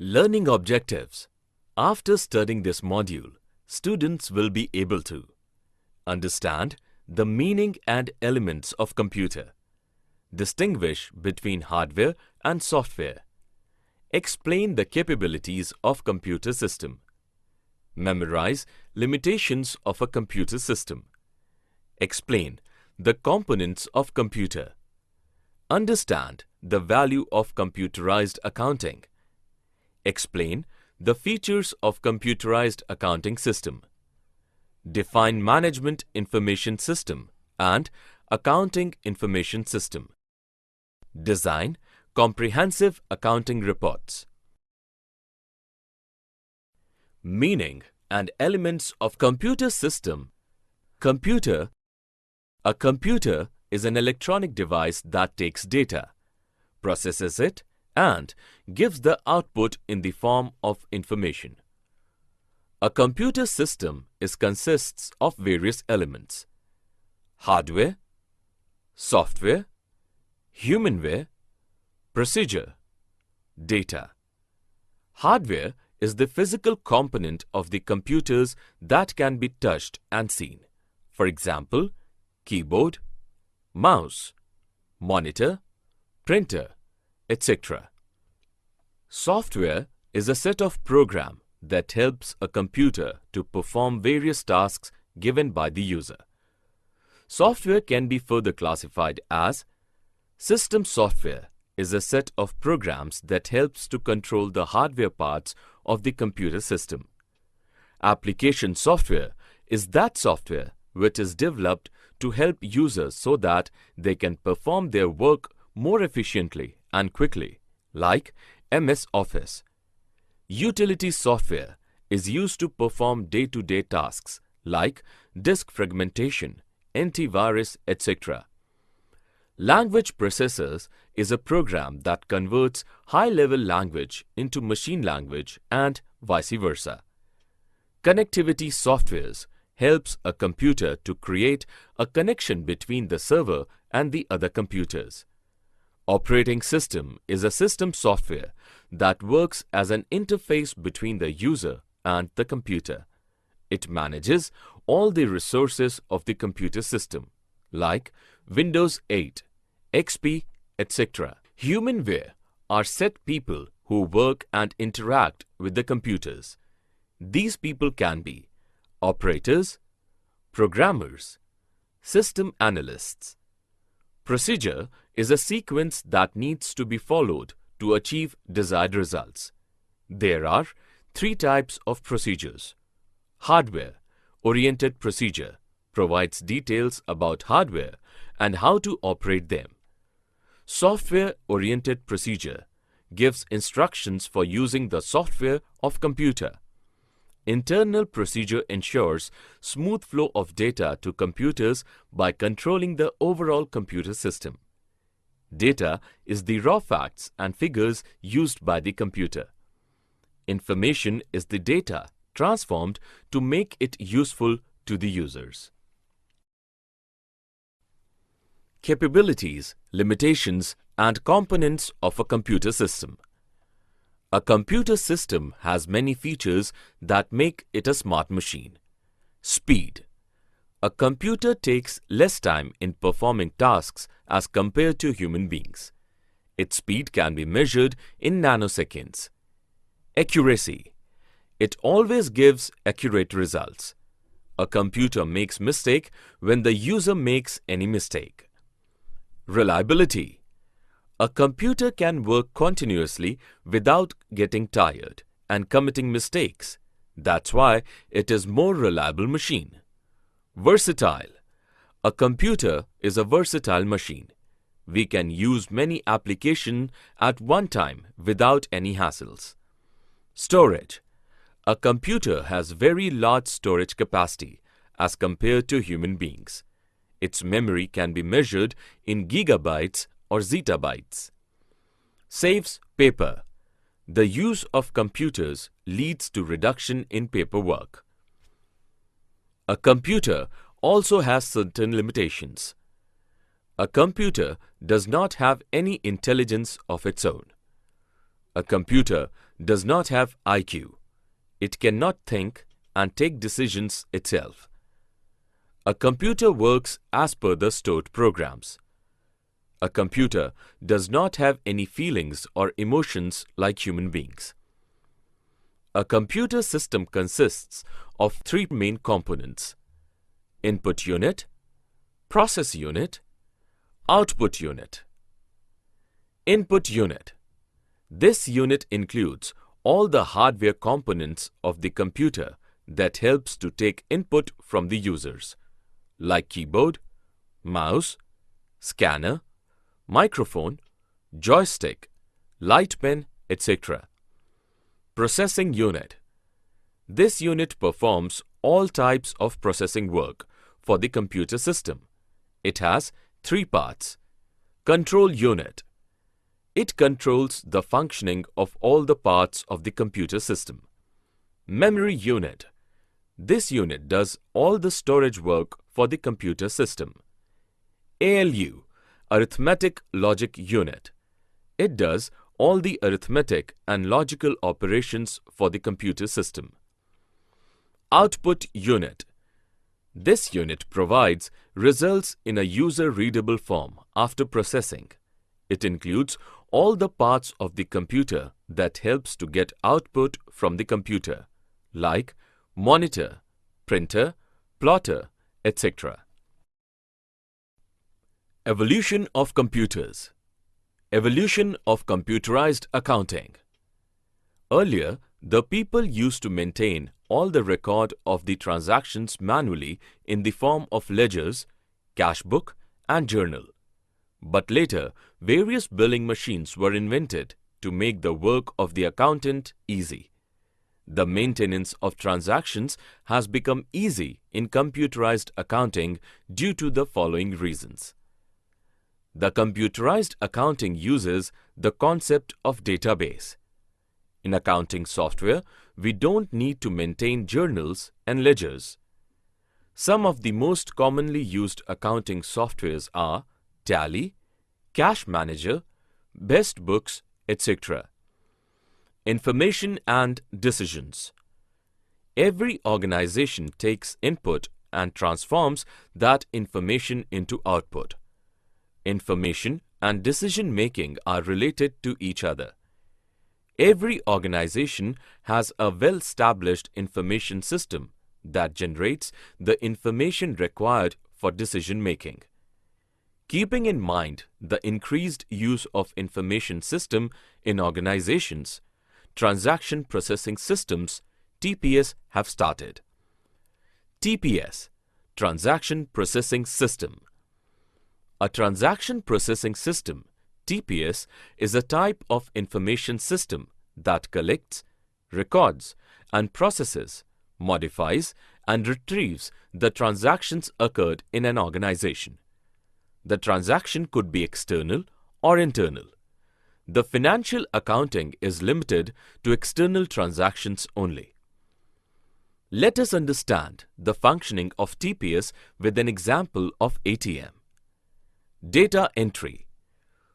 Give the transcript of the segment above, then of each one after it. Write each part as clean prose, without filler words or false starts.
Learning objectives. After studying this module, students will be able to understand the meaning and elements of computer, distinguish between hardware and software, explain the capabilities of computer system, memorize limitations of a computer system, explain the components of computer, understand the value of computerized accounting, explain the features of computerized accounting system, define management information system and accounting information system, design comprehensive accounting reports. Meaning and elements of computer system. Computer. A computer is an electronic device that takes data, processes it, and gives the output in the form of information. A computer system consists of various elements: hardware, software, humanware, procedure, data. Hardware is the physical component of the computers that can be touched and seen. For example, keyboard, mouse, monitor, printer, etc. Software is a set of programs that helps a computer to perform various tasks given by the user. Software can be further classified as system software is a set of programs that helps to control the hardware parts of the computer system. Application software is that software which is developed to help users so that they can perform their work more efficiently and quickly, like MS Office. Utility software is used to perform day-to-day tasks like disk fragmentation, antivirus, etc. Language processors is a program that converts high-level language into machine language and vice versa. Connectivity softwares helps a computer to create a connection between the server and the other computers. Operating system is a system software that works as an interface between the user and the computer. It manages all the resources of the computer system, like Windows 8, XP, etc. Humanware are set people who work and interact with the computers. These people can be operators, programmers, system analysts. Procedure is a sequence that needs to be followed to achieve desired results. There are three types of procedures. Hardware-oriented procedure provides details about hardware and how to operate them. Software-oriented procedure gives instructions for using the software of computer. Internal procedure ensures smooth flow of data to computers by controlling the overall computer system. Data is the raw facts and figures used by the computer. Information is the data transformed to make it useful to the users. Capabilities, limitations, and components of a computer system. A computer system has many features that make it a smart machine. Speed. A computer takes less time in performing tasks as compared to human beings. Its speed can be measured in nanoseconds. Accuracy. It always gives accurate results. A computer makes mistake when the user makes any mistake. Reliability. A computer can work continuously without getting tired and committing mistakes. That's why it is more reliable machine. Versatile. A computer is a versatile machine. We can use many applications at one time without any hassles. Storage. A computer has very large storage capacity as compared to human beings. Its memory can be measured in gigabytes or zettabytes. Saves paper. The use of computers leads to reduction in paperwork. A computer also has certain limitations. A computer does not have any intelligence of its own. A computer does not have IQ. It cannot think and take decisions itself. A computer works as per the stored programs. A computer does not have any feelings or emotions like human beings. A computer system consists of three main components: input unit, process unit, output unit. Input unit. This unit includes all the hardware components of the computer that helps to take input from the users, like keyboard, mouse, scanner, microphone, joystick, light pen, etc. Processing unit. This unit performs all types of processing work for the computer system. It has three parts. Control unit. It controls the functioning of all the parts of the computer system. Memory unit. This unit does all the storage work for the computer system. ALU, Arithmetic Logic Unit. It does all the arithmetic and logical operations for the computer system. Output unit. This unit provides results in a user-readable form after processing. It includes all the parts of the computer that helps to get output from the computer, like monitor, printer, plotter, etc. Evolution of computers. Evolution of computerized accounting. Earlier, the people used to maintain all the record of the transactions manually in the form of ledgers, cash book, and journal. But later, various billing machines were invented to make the work of the accountant easy. The maintenance of transactions has become easy in computerized accounting due to the following reasons. The computerized accounting uses the concept of database. In accounting software, we don't need to maintain journals and ledgers. Some of the most commonly used accounting softwares are Tally, Cash Manager, Best Books, etc. Information and decisions. Every organization takes input and transforms that information into output. Information and decision-making are related to each other. Every organization has a well-established information system that generates the information required for decision-making. Keeping in mind the increased use of information system in organizations, transaction processing systems (TPS) have started. TPS, Transaction Processing System. A transaction processing system (TPS) is a type of information system that collects, records, and processes, modifies, and retrieves the transactions occurred in an organization. The transaction could be external or internal. The financial accounting is limited to external transactions only. Let us understand the functioning of TPS with an example of ATM. Data entry.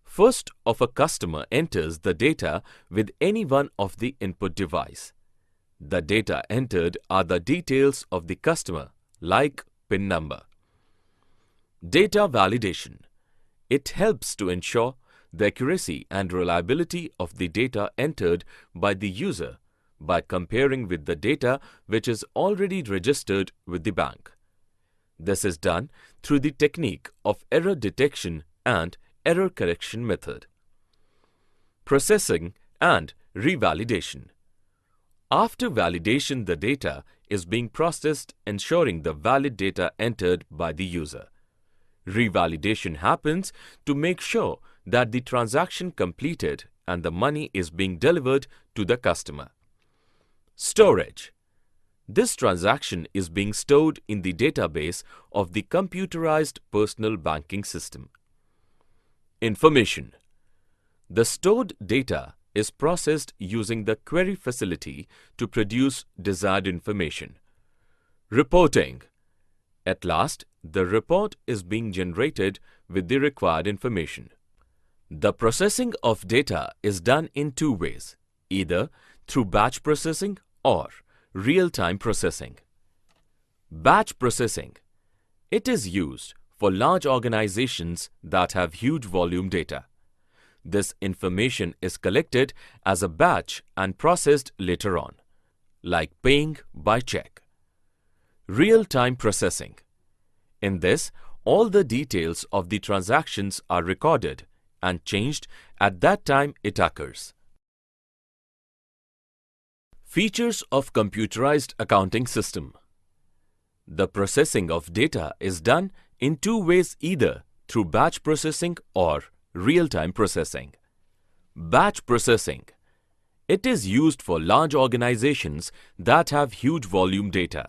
First of a customer enters the data with any one of the input device. The data entered are the details of the customer, like PIN number. Data validation. It helps to ensure the accuracy and reliability of the data entered by the user by comparing with the data which is already registered with the bank. This is done through the technique of error detection and error correction method. Processing and revalidation. After validation, the data is being processed, ensuring the valid data entered by the user. Revalidation happens to make sure that the transaction completed and the money is being delivered to the customer. Storage. This transaction is being stored in the database of the computerized personal banking system. Information. The stored data is processed using the query facility to produce desired information. Reporting. At last, the report is being generated with the required information. The processing of data is done in two ways, either through batch processing or real-time processing. Batch processing. It is used for large organizations that have huge volume data. This information is collected as a batch and processed later on, like paying by check. Real-time processing. In this, all the details of the transactions are recorded and changed at that time it occurs. Features of computerized accounting system. The processing of data is done in two ways, either through batch processing or real-time processing. Batch processing. It is used for large organizations that have huge volume data.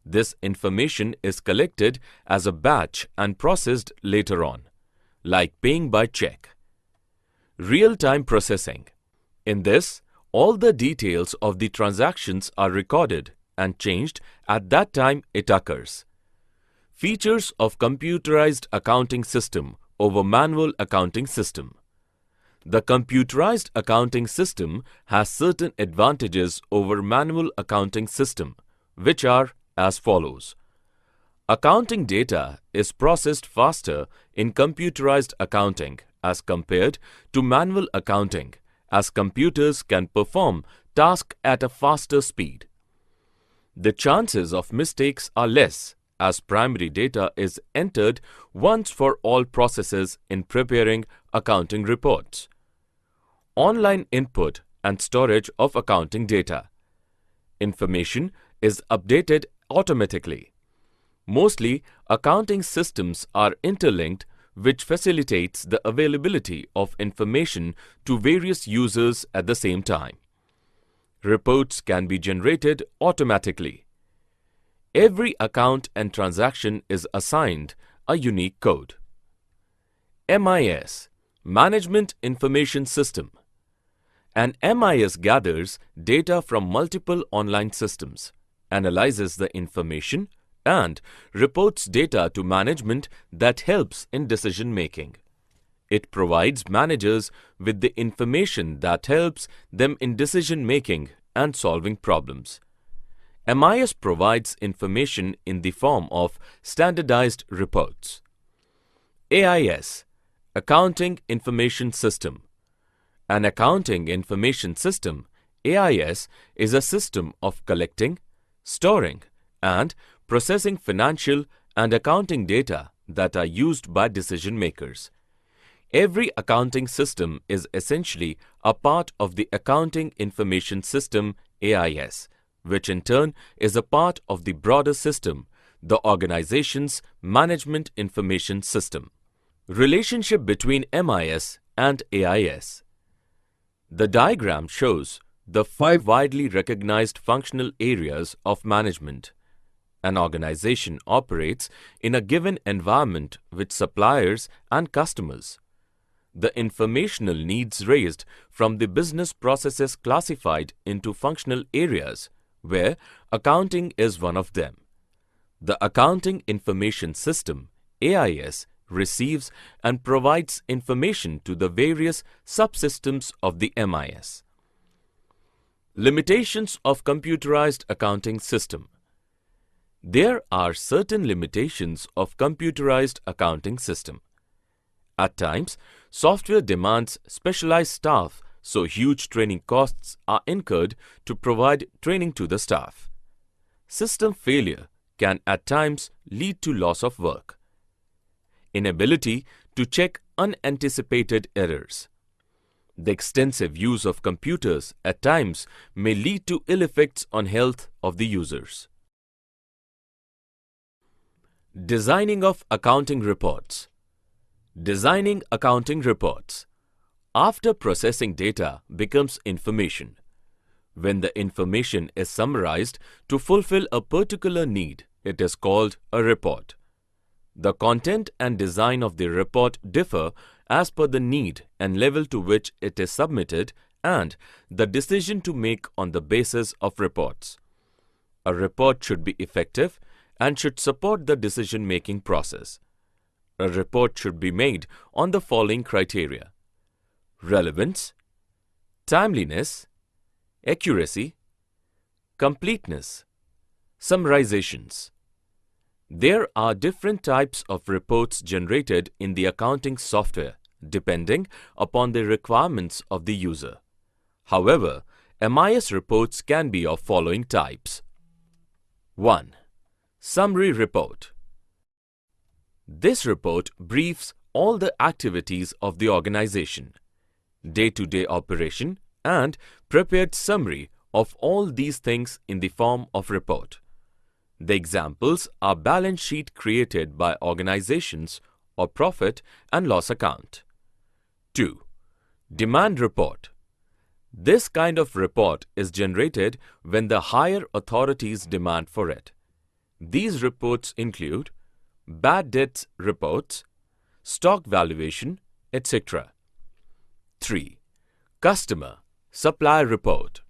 This information is collected as a batch and processed later on, like paying by check. Real-time processing. In this, all the details of the transactions are recorded and changed at that time it occurs. Features of computerized accounting system over manual accounting system. The computerized accounting system has certain advantages over manual accounting system, which are as follows. Accounting data is processed faster in computerized accounting as compared to manual accounting, as computers can perform tasks at a faster speed. The chances of mistakes are less as primary data is entered once for all processes in preparing accounting reports. Online input and storage of accounting data. Information is updated automatically. Mostly, accounting systems are interlinked, which facilitates the availability of information to various users at the same time. Reports can be generated automatically. Every account and transaction is assigned a unique code. MIS, Management Information System. An MIS gathers data from multiple online systems, analyzes the information, and reports data to management that helps in decision making. It provides managers with the information that helps them in decision making and solving problems. MIS provides information in the form of standardized reports. AIS, Accounting Information System. An accounting information system, AIS, is a system of collecting, storing, and processing financial and accounting data that are used by decision makers. Every accounting system is essentially a part of the Accounting Information System, AIS, which in turn is a part of the broader system, the organization's Management Information System. Relationship between MIS and AIS. The diagram shows the 5 widely recognized functional areas of management. An organization operates in a given environment with suppliers and customers. The informational needs raised from the business processes classified into functional areas, where accounting is one of them. The Accounting Information System, AIS, receives and provides information to the various subsystems of the MIS. Limitations of computerized accounting system. There are certain limitations of computerized accounting system. At times, software demands specialized staff, so huge training costs are incurred to provide training to the staff. System failure can at times lead to loss of work. Inability to check unanticipated errors. The extensive use of computers at times may lead to ill effects on health of the users. Designing of accounting reports. Designing accounting reports. After processing data becomes information. When the information is summarized to fulfill a particular need, it is called a report. The content and design of the report differ as per the need and level to which it is submitted and the decision to make on the basis of reports. A report should be effective and should support the decision-making process. A report should be made on the following criteria: relevance, timeliness, accuracy, completeness, summarizations. There are different types of reports generated in the accounting software depending upon the requirements of the user. However, MIS reports can be of following types. 1. Summary report. This report briefs all the activities of the organization, day-to-day operation, and prepared summary of all these things in the form of report. The examples are balance sheet created by organizations or profit and loss account. 2. Demand report. This kind of report is generated when the higher authorities demand for it. These reports include bad debts reports, stock valuation, etc. 3. Customer Supply report.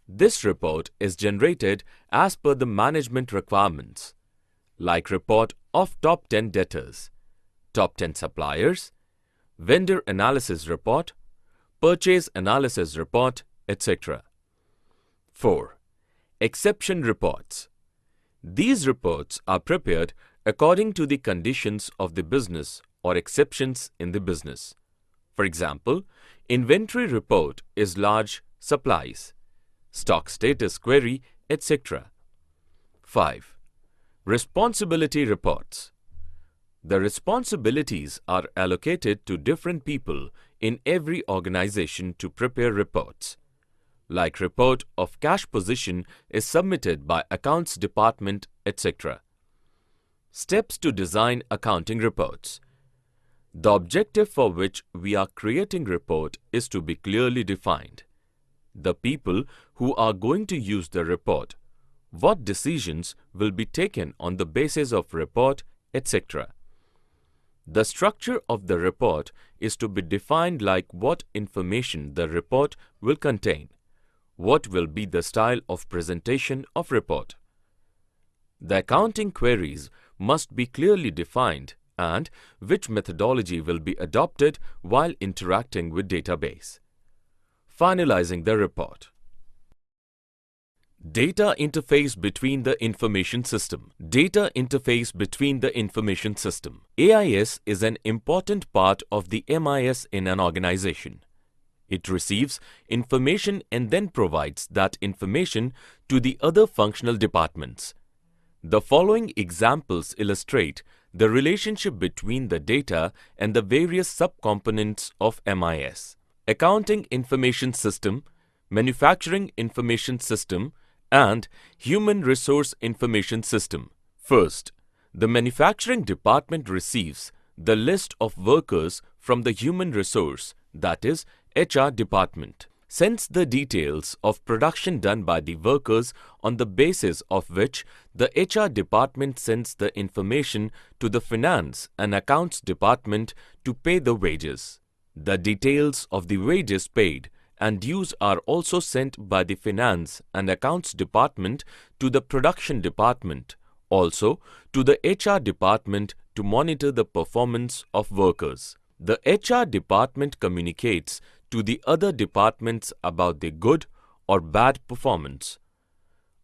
This report is generated as per the management requirements, like report of top 10 debtors, top 10 suppliers, vendor analysis report, purchase analysis report, etc. 4. Exception reports. These reports are prepared according to the conditions of the business or exceptions in the business. For example, inventory report is large supplies, stock status query, etc. 5. Responsibility reports. The responsibilities are allocated to different people in every organization to prepare reports. Like report of cash position is submitted by accounts department, etc. Steps to design accounting reports. The objective for which we are creating report is to be clearly defined. The people who are going to use the report, what decisions will be taken on the basis of report, etc. The structure of the report is to be defined like what information the report will contain, what will be the style of presentation of report. The accounting queries must be clearly defined and which methodology will be adopted while interacting with database. Finalizing the report. Data interface between the information system. Data interface between the information system. AIS is an important part of the MIS in an organization. It receives information and then provides that information to the other functional departments. The following examples illustrate the relationship between the data and the various subcomponents of MIS. Accounting Information System, Manufacturing Information System, and Human Resource Information System. First, the manufacturing department receives the list of workers from the human resource, that is, HR department. Sends the details of production done by the workers on the basis of which the HR department sends the information to the finance and accounts department to pay the wages. The details of the wages paid and dues are also sent by the finance and accounts department to the production department, also to the HR department to monitor the performance of workers. The HR department communicates to the other departments about the good or bad performance.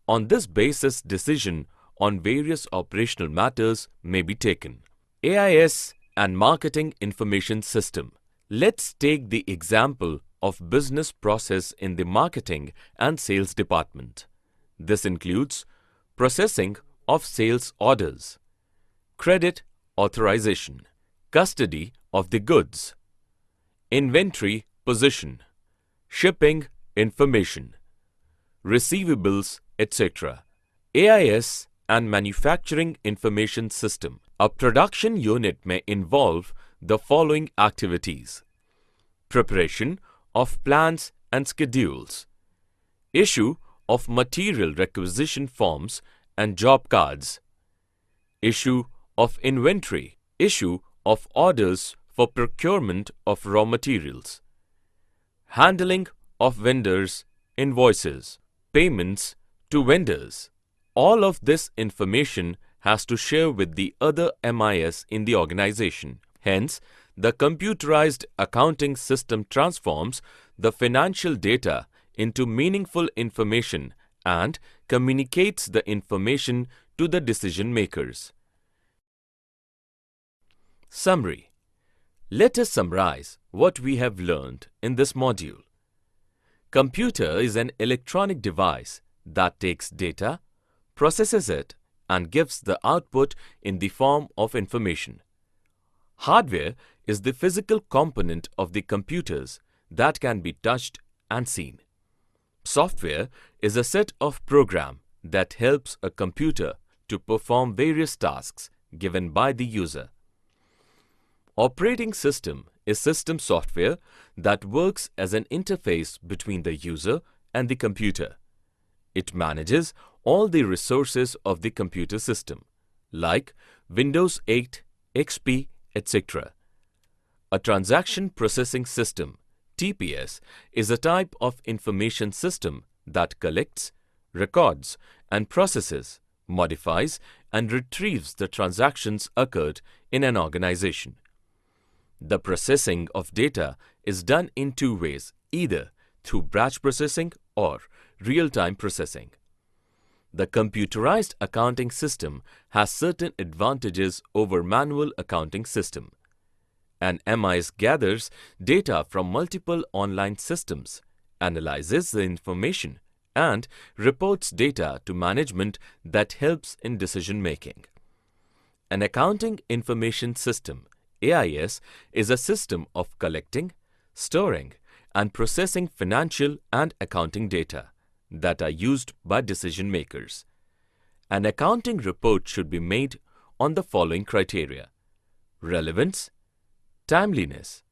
On this basis, decision on various operational matters may be taken. AIS and Marketing Information System. Let's take the example of business process in the marketing and sales department. This includes processing of sales orders, credit authorization, custody of the goods, inventory position, shipping information, receivables, etc. AIS and Manufacturing Information System. A production unit may involve the following activities: preparation of plans and schedules, issue of material requisition forms and job cards, issue of inventory, issue of orders for procurement of raw materials, handling of vendors' invoices, payments to vendors. All of this information has to share with the other MIS in the organization. Hence, the computerized accounting system transforms the financial data into meaningful information and communicates the information to the decision makers. Summary. Let us summarize what we have learned in this module. Computer is an electronic device that takes data, processes it, and gives the output in the form of information. Hardware is the physical component of the computers that can be touched and seen. Software is a set of programs that helps a computer to perform various tasks given by the user. Operating system is system software that works as an interface between the user and the computer. It manages all the resources of the computer system, like Windows 8, XP, etc. A transaction processing system, TPS, is a type of information system that collects, records, and processes, modifies, and retrieves the transactions occurred in an organization. The processing of data is done in two ways, either through batch processing or real-time processing. The computerized accounting system has certain advantages over manual accounting system. An MIS gathers data from multiple online systems, analyzes the information, and reports data to management that helps in decision making. An accounting information system, AIS, is a system of collecting, storing, and processing financial and accounting data that are used by decision makers. An accounting report should be made on the following criteria: relevance, timeliness,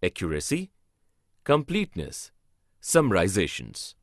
accuracy, completeness, summarizations.